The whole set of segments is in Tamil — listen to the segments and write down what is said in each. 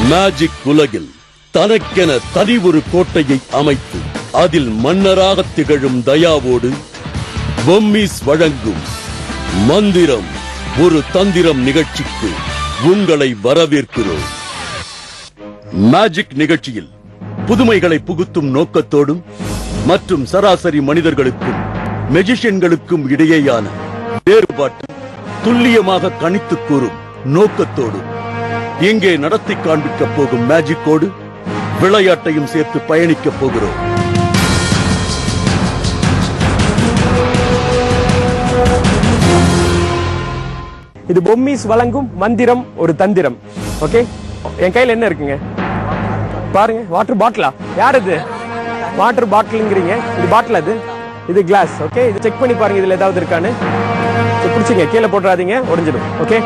மேஜிக் உலகில் தனக்கென தனி ஒரு கோட்டையை அமைத்து அதில் மன்னராக திகழும் தயாவோடு பொம்மிஸ் வழங்கும் மந்திரம் ஒரு தந்திரம் நிகழ்ச்சிக்கு உங்களை வரவேற்கிறோம். மேஜிக் நிகழ்ச்சியில் புதுமைகளை புகுத்தும் நோக்கத்தோடும் மற்றும் சராசரி மனிதர்களுக்கும் மெஜிஷியன்களுக்கும் இடையேயான வேறுபாட்டை துல்லியமாக கணித்து கூறும் நோக்கத்தோடும் இங்கே நடத்தி காண்பிக்க போகும் மேஜிக்கோடு விளையாட்டையும் சேர்த்து பயணிக்கப் போகிறோம். இது பொம்மிஸ் வழங்கும் மந்திரம் ஒரு தந்திரம். ஓகே, என் கையில என்ன இருக்குங்க பாருங்க. வாட்டர் பாட்டிலா? யார் இது? வாட்டர் பாட்டிலுங்கிறீங்க. இது பாட்டில், இது கிளாஸ். ஓகே, இது செக் பண்ணி பாருங்க இதுல ஏதாவது இருக்கான்னு. பிடிச்சிங்க, கீழே போட்டுறாதீங்க, உடைஞ்சிடும். ஓகே,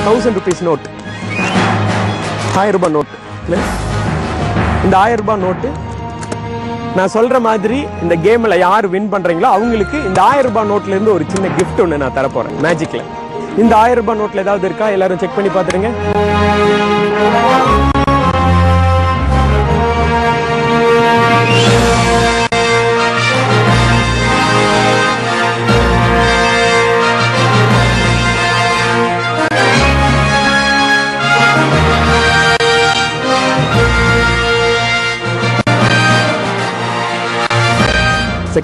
₹1000 நோட், 1000 ரூபாய் நோட். இந்த 1000 ரூபாய் நோட்டு நான் சொல்ற மாதிரி இந்த கேம்ல யார் வின் பண்றீங்களோ அவங்களுக்கு இந்த 1000 ரூபாய் நோட்ல இருந்து ஒரு சின்ன கிஃப்ட் ஒன்று நான் தரப்போறேன் மேஜிக்ல. இந்த 1000 ரூபாய் நோட்ல ஏதாவது இருக்கா? எல்லாரும் செக் பண்ணி பாத்துருங்க.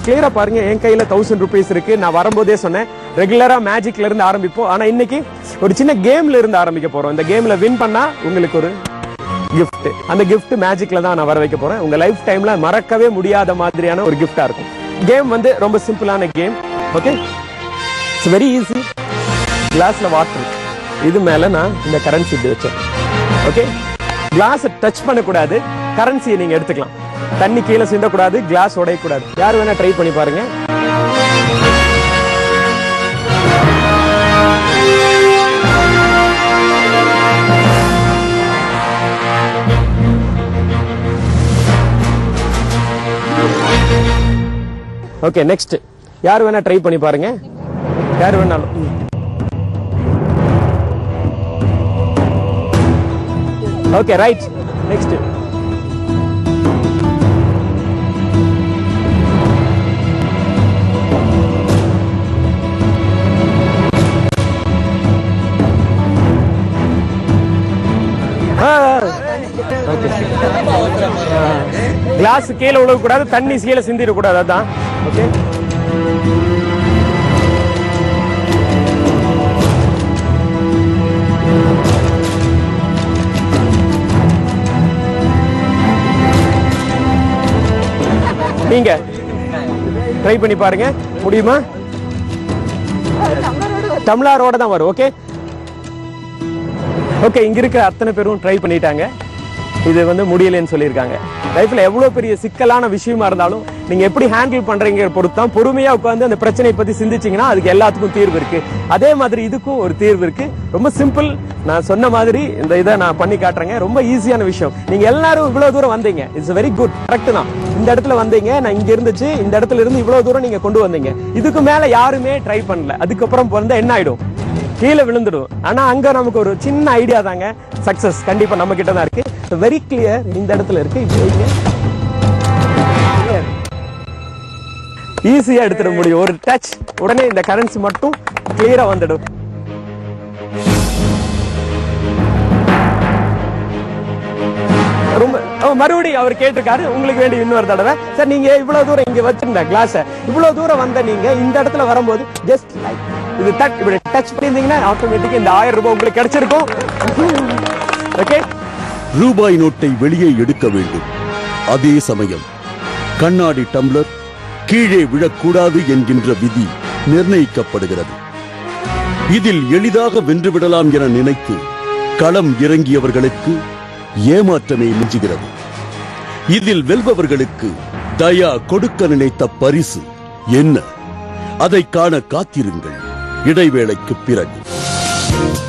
கிளியரா பாருங்க, என் கையில ₹1000 இருக்கு. நான் வரும்போதே சொன்னேன் ரெகுலரா மேஜிக்ல இருந்து ஆரம்பிப்போம். ஆனா இன்னைக்கு ஒரு சின்ன கேம்ல இருந்து ஆரம்பிக்க போறோம். இந்த கேம்ல வின் பண்ணா உங்களுக்கு ஒரு கிஃப்ட். அந்த கிஃப்ட் மேஜிக்ல தான் நான் வர வைக்க போறேன். உங்க லைஃப் டைம்ல மறக்கவே முடியாத மாதிரியான ஒரு கிஃப்டா இருக்கும். கேம் வந்து ரொம்ப சிம்பிளான game. Okay, it's very easy. கிளாஸ்ல வாட்டர், இது மேல நான் இந்த கரன்சி இப்படி வச்சேன். ஓகே, கிளாஸ் டச் பண்ணக்கூடாது, கரன்சியை நீங்க எடுத்துக்கலாம். தண்ணி கீழே சிந்தக்கூடாது, கிளாஸ் உடையக்கூடாது. யார் வேணா ட்ரை பண்ணி பாருங்க. ஓகே, நெக்ஸ்ட் யார் வேணா ட்ரை பண்ணி பாருங்க. யார் வேணாலும். Okay, right. நெக்ஸ்ட் கிளாஸ் கீழே விழக்கூடாது, தண்ணி கீழே சிந்திடக்கூடாது. அதான். ஓகே, நீங்க ட்ரை பண்ணி பாருங்க. முடியுமா? டம்ளரோட தான் வரும். ஓகே ஓகே, இங்க இருக்கிற அத்தனை பேரும் ட்ரை பண்ணிட்டாங்க. இது வந்து முடியலன்னு சொல்லியிருக்காங்க. லைஃப்ல எவ்வளவு பெரிய சிக்கலான விஷயமா இருந்தாலும் நீங்க எப்படி ஹேண்டில் பண்றீங்க பொறுத்தான். பொறுமையா உட்கார்ந்து அந்த பிரச்சனையை பத்தி சிந்திச்சீங்கன்னா அதுக்கு எல்லாத்துக்கும் தீர்வு இருக்கு. அதே மாதிரி இதுக்கும் ஒரு தீர்வு இருக்கு. ரொம்ப சிம்பிள். நான் சொன்ன மாதிரி இந்த இதை நான் பண்ணி காட்டுறேங்க. ரொம்ப ஈஸியான விஷயம். நீங்க எல்லாரும் இவ்வளவு தூரம் வந்தீங்க, இட்ஸ் வெரி குட். கரெக்ட் தான். இந்த இடத்துல வந்தீங்க, நான் இங்க இருந்துச்சு, இந்த இடத்துல இருந்து இவ்வளவு தூரம் நீங்க கொண்டு வந்தீங்க. இதுக்கு மேல யாருமே ட்ரை பண்ணல. அதுக்கப்புறம் வந்தா என்ன ஆயிடும்? கீழே விழுந்துடும். ஆனா அங்க நமக்கு ஒரு சின்ன ஐடியா தாங்க. சக்சஸ் கண்டிப்பா நம்ம கிட்ட தான் இருக்கு. Very clear. இந்த இடத்துல இருக்கு. ஈஸியா எடுத்துட முடியும். ஒரு டச், உடனே இந்த கரன்சி மட்டும் கிளியரா வந்துடும். ரொம்ப மறுபடியும் அவர் கேட்டிருக்காரு, உங்களுக்கு வேண்டிய இன்னொரு தடவை. சார், நீங்க இவ்வளவு தூரம் இங்க வச்சிருந்த கிளாஸ், இவ்வளவு தூரம் வந்த நீங்க இந்த இடத்துல வரும்போது ஜஸ்ட் லைக் இது இப்படி டச் பண்ணிருந்தீங்கன்னா ஆட்டோமேட்டிக்கா இந்த 1000 ரூபாய் உங்களுக்கு கிடைச்சிருக்கும். ஓகே, ரூபாய் நோட்டை வெளியே எடுக்க வேண்டும். அதே சமயம் கண்ணாடி டம்ளர் கீழே விழக்கூடாது என்கின்ற விதி நிர்ணயிக்கப்படுகிறது. இதில் எளிதாக வென்றுவிடலாம் என நினைத்து களம் இறங்கியவர்களுக்கு ஏமாற்றமே மிஞ்சுகிறது. இதில் வெல்பவர்களுக்கு தயா கொடுக்க நினைத்த பரிசு என்ன? அதை காண காத்திருங்கள். இடைவேளைக்கு பிறகு Thank you.